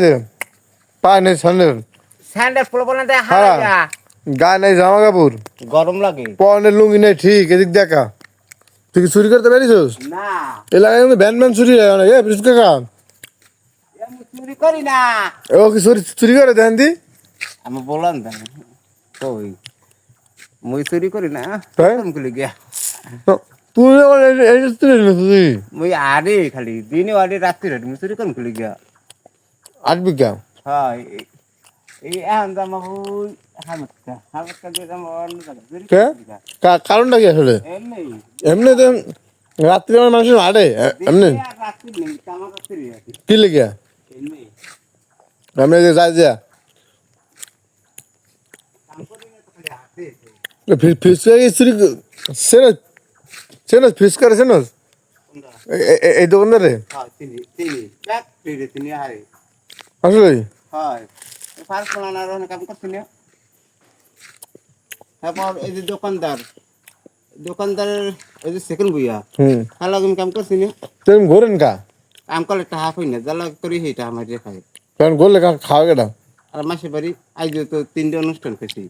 যে পা নেই স্যান্ডেল স্যান্ডেল ফুল বলে দে হারা যা গায়ে নেই জামা কাপড় গরম লাগে পরনে লুঙ্গি নেই ঠিক এদিক দেখা তুই কি চুরি করতে পারিস না এলাকায় কিন্তু ভ্যান ভ্যান চুরি হয় অনেক বিশ কাকা আমি চুরি করি না ও কি চুরি করে দেন দি আমি বললাম না কই মুই চুরি করি না তাই? আমি কইলি গিয়া তুই এই চুরি তুই মুই আরে খালি দিনে আরে রাত্রি রে মুই চুরি করি কইলি গিয়া 8 বিঘা হ্যাঁ এই এখন জামা বুই হামকা দিয়ে জামা অন্য জায়গা চুরি কে করি না কারণটা কি আসলে এমনি এমনি তো রাত্রে আমার মানুষ আড়ে এমনি রাত্রি নেই আমার রাত্রি আছে কি লেগে এমনি আমি যে যাই যা কাম করি না তো খালি হাতে ফিস করে চুরি সেনস সেনস ফিস করে সেনস কোনটা এই দোকানদারে হ্যাঁ তিনি এক পেড়ে তিনি হারে আসলে হয় ফার্স্ট প্ল্যানার ওখানে কাম করছি না তারপর এই যে দোকানদারের এই যে সেকেন্ড বুইয়া তাহলে আমি কাম করছি না তুমি ঘোরেন কা কাম করলে টাকা হই না জ্বালা করি সেইটা আমার খাই কারণ ঘুরলে খাওয়া গেলাম আর মাসে বাড়ি আজ তো 3টে অনুষ্ঠান করছি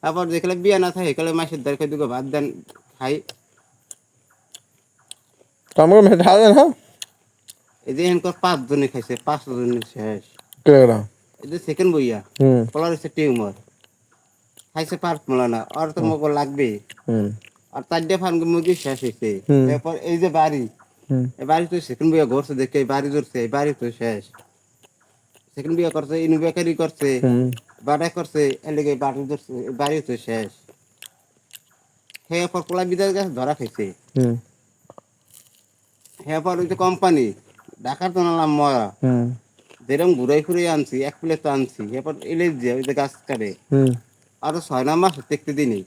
তারপর দেখলে বিয়া না থাকে কালে মাসের দরকার দুটো ভাত দেন খাই আমাকে মেটা দেন হ্যাঁ এই যে এখানকার 5 জনে খাইছে 5 জনের শেষ কে গেলাম এই যে সেকেন্ড বইয়া পলার হচ্ছে টিউমার খাইছে পার না আর তো মগ লাগবে আর 4টে ফার্ম মুরগি শেষ হয়েছে তারপর এই যে বাড়ি এই বাড়ি তো সেকেন্ড বইয়া ঘরছে দেখে এই বাড়ি ধরছে এই বাড়ি তো শেষ সেকেন্ড বিয়া করছে ইনু বেকারি করছে বাড়া করছে এলাকায় বাড়ি ধরছে এই বাড়ি তো শেষ হ্যাঁ পর পোলা বিদায় গাছ ধরা খাইছে হ্যাঁ পর ওই যে কোম্পানি ঢাকার তো নাম মরা যেরকম ঘুরাই ফুরাই আনছি 1 প্লেট তো আনছি এরপর এলে যে ওই যে গাছ কাটে আরো 6 মাস দেখতে দিনি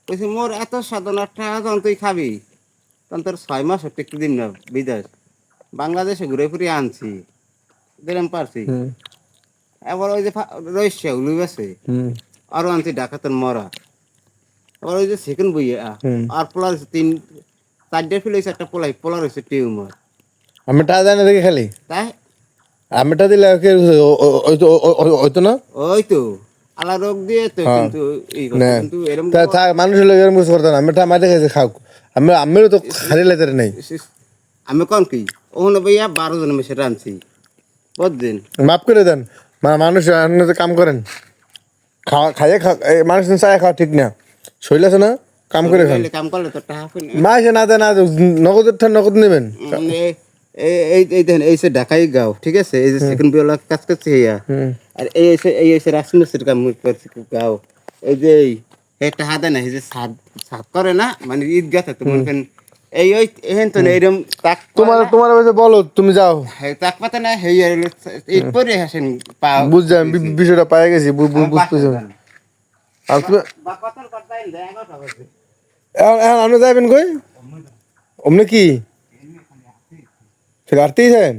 বলছি মোর এত সাধনা টাকা যখন তুই খাবি তখন তোর 6 মাস দেখতে দিন না বিদেশ বাংলাদেশে ঘুরে ফুরে আনছি দিলাম পারছি এবার ওই যে রয়েছে উলুই আছে আরো আনছি ঢাকা তোর মরা এবার ওই যে সেকেন্ড বইয়া আর পোলার 4টে ফিল হয়েছে একটা পোলার হয়েছে টিউমার আমি টাকা দেয় না দেখে খালি তাই আমি টা দিলে ওই তো না ওই তো আলা রোগ দিয়ে তো কিন্তু এই কথা কিন্তু এরকম মানুষের লোক এরকম কিছু করতো না আমি টা মাঠে গেছে খাও আমিও তো খালি লেতে নেই আমি কম কি ওখানে ভাইয়া 12 জন মেসে রাঁধছি বুঝছেন মাফ করে দেন মানুষ কাম করেন খাইয়ে মানুষ চায় খাওয়া ঠিক না শৈল আছে না কাম করে খান কাম করলে তো টাকা পাই মাসে না দেন নগদ নেবেন এই দেখেন এই সে ঢাকাই গাও ঠিক আছে এই যে সেকেন্ড বিওলা কাজ করছে আর এই এসে রাজমিস্ত্রির কাম করছে গাও এই যে এই টাকা দেয় না এই যে সাত করে না মানে ঈদগাহ তো মনে করেন এই ওই এহেন তো এইরকম তাক তোমার ওই যে বলো তুমি যাও তাক পাতা না হেই ঈদ পরে আসেন বুঝলাম বিষয়টা পাই গেছি বুঝতেছি আর তুমি আপনি যাবেন কই অমনি কি ফির আরতেই যাবেন